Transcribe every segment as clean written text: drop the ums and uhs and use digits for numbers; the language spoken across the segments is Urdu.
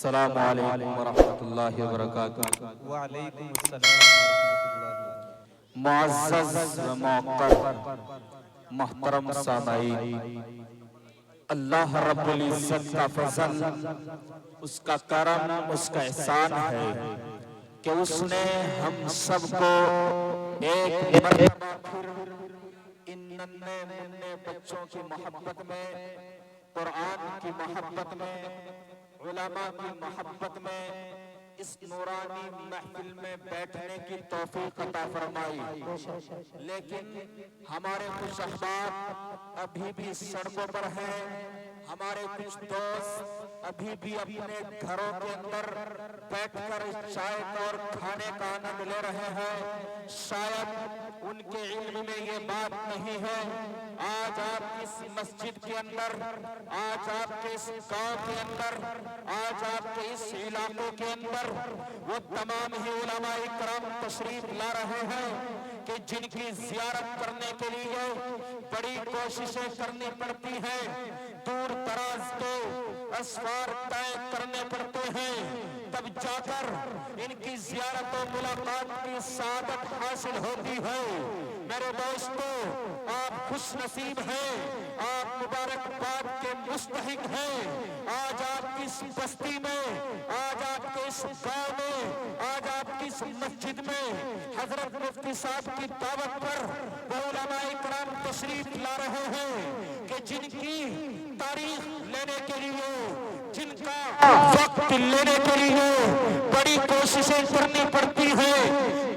السلام علیکم ورحمۃ اللہ وبرکاتہ۔ وعلیکم السلام ورحمۃ اللہ۔ معزز و موقر محترم سامعین، اللہ رب العزت کا فضل، اس کا کرم، اس کا احسان ہے کہ اس نے ہم سب کو ایک مرتبہ پھر ان ننھے منھے بچوں کی محبت میں، قرآن کی محبت میں، علماء کی محبت میں، اس نورانی محفل میں بیٹھنے کی توفیق عطا فرمائی۔ لیکن ہمارے کچھ احباب ابھی بھی سڑکوں پر ہیں، ہمارے کچھ دوست ابھی بھی اپنے گھروں کے اندر بیٹھ کر چائے اور کھانے کا آنند لے رہے ہیں۔ شاید ان کے علم میں یہ بات نہیں ہے۔ آج آپ اس مسجد کے اندر، آج آپ کے اس گاؤں کے اندر، آج آپ کے اس علاقوں کے اندر وہ تمام ہی علماء کرام تشریف لا رہے ہیں کہ جن کی زیارت کرنے کے لیے بڑی کوششیں کرنی پڑتی ہیں، دور دراز کے اسفار طے کرنے پڑتے ہیں، تب جا کر ان کی زیارت و ملاقات کی سعادت حاصل ہوتی ہے۔ میرے دوستو، آپ خوش نصیب ہیں، آپ مبارکباد کے مستحق ہیں۔ آج آپ کی اس بستی میں، آج آپ کے اس گاؤں میں، آج آپ کی اس مسجد میں حضرت مفتی صاحب کی دعوت پر وہ علماء کرام تشریف لا رہے ہیں کہ جن کی تاریخ لینے کے لیے، جن کا وقت لینے کے لیے بڑی کوششیں کرنی پڑتی ہیں،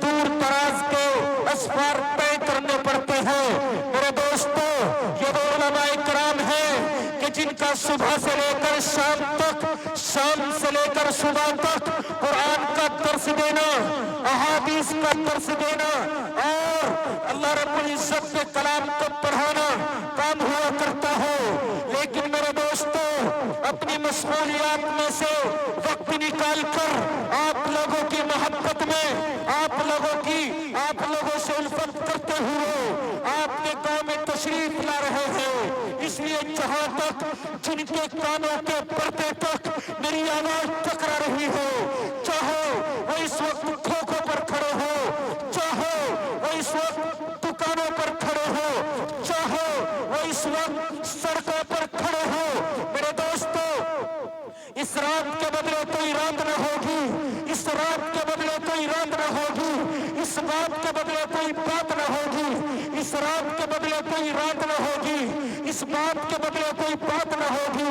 دور دراز کے اسفار طے کرنے پڑتے ہیں۔ میرے دوستو، یہ وہ علماء کرام ہیں کہ جن کا صبح سے لے کر شام تک، شام سے لے کر صبح تک قرآن کا درس دینا، احادیث کا درس دینا اور اللہ رب العزت کے کلام کو پڑھانا کام ہوا کرتا ہے۔ لیکن میرے دوستو، اپنی مشغولیات میں سے وقت نکال کر آپ لوگوں کی محبت میں، آپ لوگوں سے الفت کرتے ہوئے آپ کے گاؤں میں تشریف لا رہے ہیں۔ اس لیے جہاں تک جن کے کانوں کے پردے تک میری آواز ٹکرا رہی ہے، چاہے وہ اس وقت کھوکھوں پر کھڑے ہو، چاہے وہ اس وقت دکانوں پر کھڑے ہو، چاہے وہ اس وقت سڑکوں پر کھڑے ہو، میرے دوستو، اس رات کے بدلے کوئی رات نہ ہوگی، اس رات کے بدلے کوئی رات نہ ہوگی، اس بات کے بدلے کوئی بات نہ ہوگی، اس رات کے بدلے کوئی رات نہ ہوگی، اس بات کے بدلے کوئی بات نہ ہوگی۔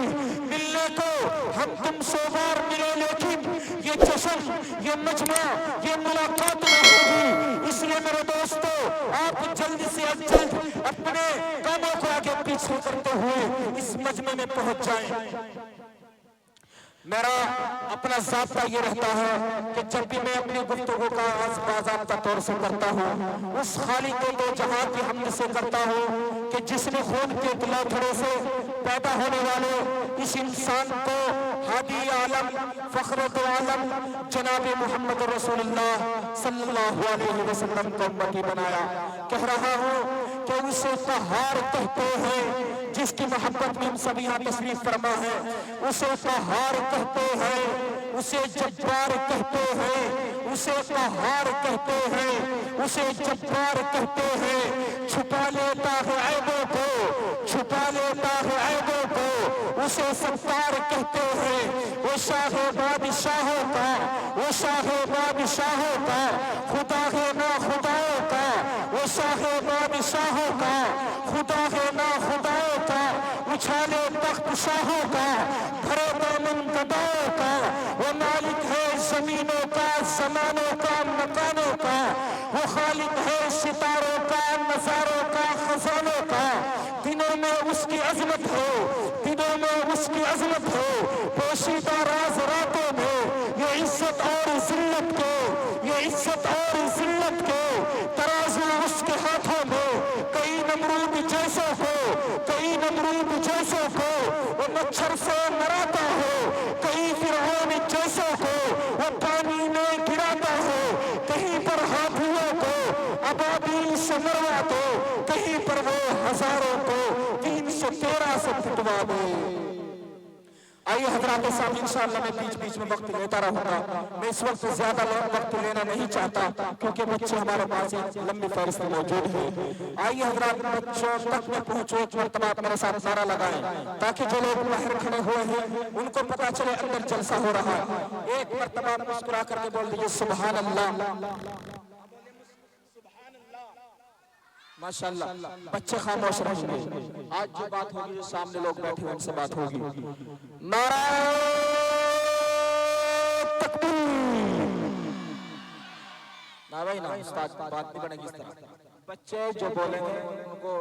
ملنے کو ہم تم سو بار ملے، لیکن یہ جشن، یہ مجمع، یہ ملاقات نہ ہوگی۔ اس لیے میرے دوستو، آپ جلد سے جلد اپنے کاموں کو آگے پیچھے کرتے ہوئے اس مجمع میں پہنچ جائیں۔ میرا اپنا ضابطہ یہ رہتا ہے کہ جب بھی میں اپنی گفتگو کا آغاز باضابطہ طور سے کرتا ہوں، اس خالق دو جہاں کی حمد سے کرتا ہوں کہ جس نے خون کے لوتھڑے سے پیدا ہونے والے اس انسان کو ہادی عالم، فخر دو عالم جناب محمد رسول اللہ صلی اللہ علیہ وسلم کو امتی بنایا۔ کہہ رہا ہوں کہ اسے قہار کہتے ہیں، جس کی محبت میں ہم سب یہاں تشریف فرما ہے، اسے قہار کہتے ہیں، اسے جبار کہتے ہیں، اسے قہار کہتے ہیں، اسے جبار کہتے ہیں۔ چھپا لیتا ہے عیبوں کو، چھپا لیتا ہے عیبوں کو، اسے ستار کہتے ہیں۔ وہ شاہ بادشاہوں کا، وہ شاہ بادشاہوں کا، خدا ہے نا خداؤں کا، وہ شاہ بادشاہوں کا، خدا ہے نا خداؤں کا، اچھالے تخت شاہوں کا، بھرے دامن گداؤں کا، وہ مالک ہے زمینوں کا، زمانوں کا، مکانوں کا، وہ خالق ہے ستاروں کا، نظاروں کا، خزانوں کا۔ دنوں میں اس کی عظمت ہو، دنوں میں اس کی عظمت ہو، پوشیدہ راز راتوں میں یہ عزت اور ذلت کے، یہ عزت اور ذلت کے ترازو اس کے ہاتھوں میں۔ کئی نمرود جیسوں کو، کئی نمرود جیسوں کو وہ مچھر سے مراتا ہے، کئی فرعون جیسوں کو وہ پانی میں گراتا ہے، کہیں پر ہاتھیوں کو ابابیل سے مروا دے، کہیں پر وہ ہزاروں کو 313 سے پٹوا دے۔ آئیے حضرات صاحب انشاءاللہ میں بیچ بیچ میں وقت لیتا رہوں گا. میں اس وقت زیادہ وقت لینا نہیں چاہتا کیونکہ بچے ہمارے پاس ایک لمبی فہرست موجود ہے. آئیے حضرات بچوں تک میں پہنچو. ایک مرتبہ آپ میرے ساتھ نعرہ لگائیں تاکہ جو لوگ باہر کھڑے ہوئے ہیں ان کو پتا چلے اندر جلسہ ہو رہا ہے. ایک مرتبہ مسکرا کر کے بول دیجئے سبحان اللہ. ماشاءاللہ بچے خاموش رہیں گے. آج جو بات ہوگی جو سامنے لوگ بیٹھے ہیں ان سے بات ہوگی. نعرہ تکبیر. نا بھائی نا استاد بات نہیں بنے گی اس طرح. بچے جو بولیں گے ان کو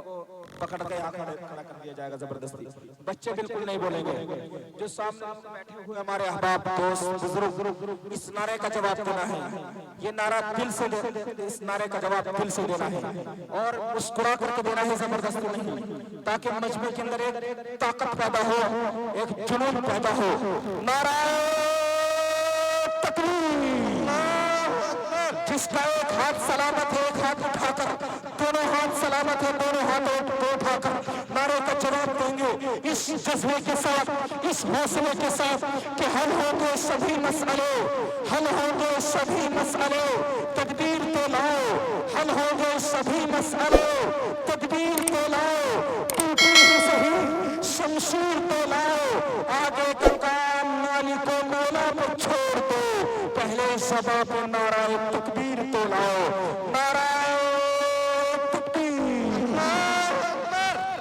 پکڑ کے یہاں کھڑا کر دیا جائے گا زبردستی. بچے بالکل نہیں بولیں گے. جو سامنے بیٹھے ہوئے ہمارے احباب دوست بزرگ اس نعرے کا جواب دینا ہے. یہ نعرہ دل سے اس نعرے کا جواب دل سے دینا ہے اور مسکرا کر کے دینا ہے زبردستی نہیں تاکہ مجمع کے اندر ایک طاقت پیدا ہو ایک جنون پیدا ہو. نعرہ تکبیر. جس کا ایک ہاتھ سلامت ہے ایک ہاتھ اٹھا کر دونوں ہاتھ سلامت ہے دونوں ہاتھ اٹھا کر نعرے کا جواب دیں گے اس جذبے کے ساتھ اس حوصلے کے ساتھ کہ حل ہوں گے سبھی مسئلے حل ہوں گے سبھی مسئلے تدبیر تو لاؤ حل ہوں گے سبھی مسئلے تدبیر تو لاؤ ٹوٹی ہی صحیح شمشیر تو لاؤ آگے کا کام مالک و مولا پر چھوڑ دو پہلے سبا پہ نعرہ تکبیر تو لاؤ. نعرہ تکبیر.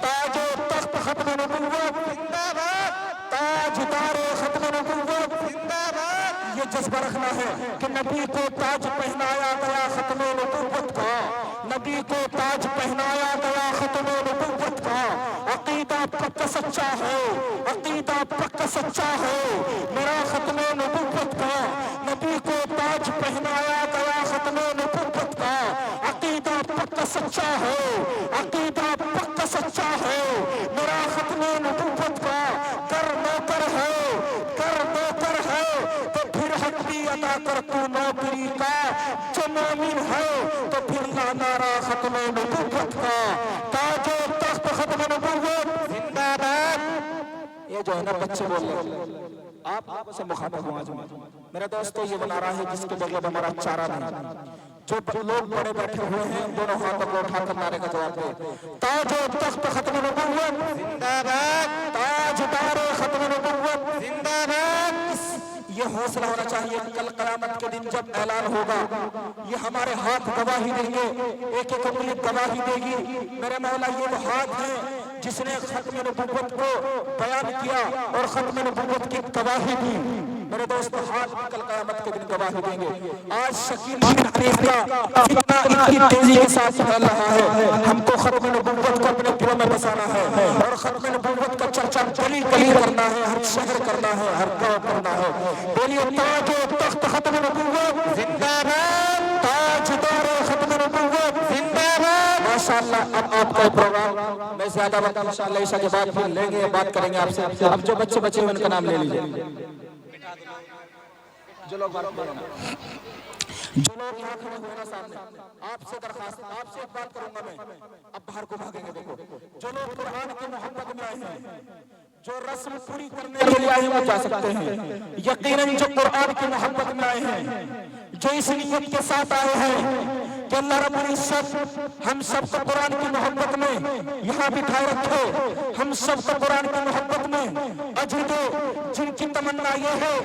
تاج و تخت ختم نبوت زندہ باد. تاج دار ختم نبوت زندہ باد. یہ جذبہ رکھنا ہے کہ نبی کو تاج پہنایا گیا ختم نبوت کا. نبی کو تاج پہنایا گیا ختم نبوت کا. عقیدہ پکا سچا ہے عقیدہ پکا سچا ہے میرا ختم نبوت کا. نبی کو تاج پہنایا گیا ختم نبوت کا. عقیدہ پکا سچا ہے عقیدہ پکا سچا ہے میرا ختم نبوت کا. کر نوکر ہے تو پھر حق بھی ادا کر تو نوکری کا. جو مومن ہے تو پھر لا نعرہ ختم نبوت کا. تاج و تخت ختم نبوت زندہ باد. یہ جو ہے نا بچے بول رہے ہیں آپ لوگوں سے مخاطب ہوں. آج میرے دوستو یہ بنا رہا ہے جس کے بغیر ہمارا چارہ نہیں. جو لوگ بڑے بیٹھے ہوئے ہیں دونوں ہاتھوں کو اٹھا کر نعرے کا جواب دے. تاج و تخت ختم نبوت زندہ باد. تاج دار ختم نبوت زندہ باد. یہ حوصلہ ہونا چاہیے. کل قیامت کے دن جب اعلان ہوگا یہ ہمارے ہاتھ گواہی دیں گے ایک ایک انگلی گواہی دے گی. میرے مولا یہ وہ ہاتھ ہیں جس نے ختم نبوت کو بیان کیا اور ختم نبوت کی گواہی دی. میرے دوست ہاتھ کل قیامت کے دن گواہی دیں گے. آج شکیل بن حنیف کا فتنہ اتنی تیزی کے ساتھ پھیل رہا ہے. ہم کو ختم نبوت کو اپنے دلوں میں بسانا ہے اور ختم نبوت کا چرچا گلی گلی کرنا ہے ہر شہر کرنا ہے ہر گاؤں کرنا ہے. بولیے تاج و تخت ختم نبوت زندہ باد. تاج دار ختم نبوت زندہ باد. ماشاءاللہ اب آپ کا پروگرام میں زیادہ وقت انشاءاللہ عشاء کے بعد پھر لیں گے بات کریں گے آپ سے. اب جو بچے بچے ان کا نام لے لیجئے. جو لوگ یہاں کھڑے ہوئے نا سامنے آپ سے درخواست آپ سے ایک بات کروں گا میں. اب باہر کو بھاگیں گے. دیکھو جو لوگ قرآن کی محبت میں آئے ہیں جو رسم پوری کرنے کے لیے آئے ہیں وہ جا سکتے ہیں. یقیناً جو قرآن کی محبت میں آئے ہیں جو اس نیت کے ساتھ آئے ہیں کہ اللہ رب العزت ہم سب کو قرآن کی محبت میں یہاں بٹھائے رکھے. ہم سب کو قرآن کی محبت میں اجر دو. جن کی تمنا یہ ہے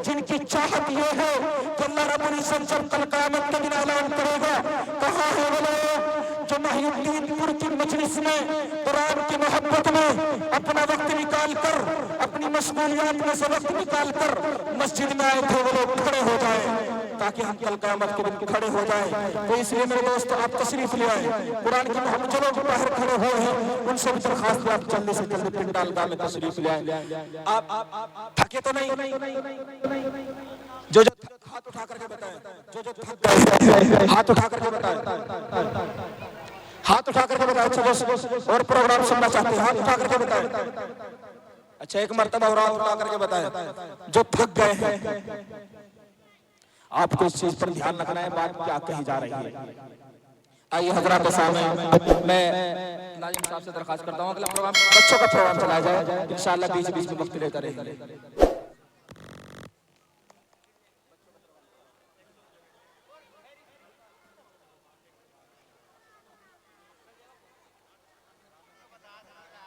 جن کی چاہت یہ ہے کہ اللہ رب العزت جب کل قیامت کے دن اعلان کرے گا کہاں ہے وہ لوگ جو محی الدین پور کی مجلس میں قرآن کی محبت میں اپنا وقت نکال کر اپنی مشغولیات میں سے وقت نکال کر مسجد میں آئے تھے وہ لوگ کھڑے ہو جائیں تاکہ ہم کل قیامت کے دن کھڑے ہو جائیں. تو اس لیے میرے دوست آپ تشریف لے آئے. قرآن کی محبت جو لوگ باہر کھڑے ہوئے ہیں ان سے بھی درخواست ہے آپ جلدی سے جلدی پنڈال گاہ میں تشریف لے آئیں. آپ تھکے تو نہیں؟ جو ہاتھ اٹھا کر کے بتائیں. جو تھک گئے ہاتھ اٹھا کر کے بتائیں. ہاتھ اٹھا کر کے بتائیں. اچھا اور پروگرام سننا چاہتے ہیں ہاتھ اٹھا کر کے بتائیں. اچھا ایک مرتبہ اور ہاتھ اٹھا کر کے بتائیں. جو تھک گئے ہیں آپ کو اس چیز پر دھیان رکھنا ہے بات کیا کہی جا رہی ہے. آئیے حضرات سامنے میں ناظم صاحب سے درخواست کرتا ہوں اگلا پروگرام بچوں کا پروگرام چلایا جائے انشاءاللہ بیچ بیچ میں وقت لیتا رہے.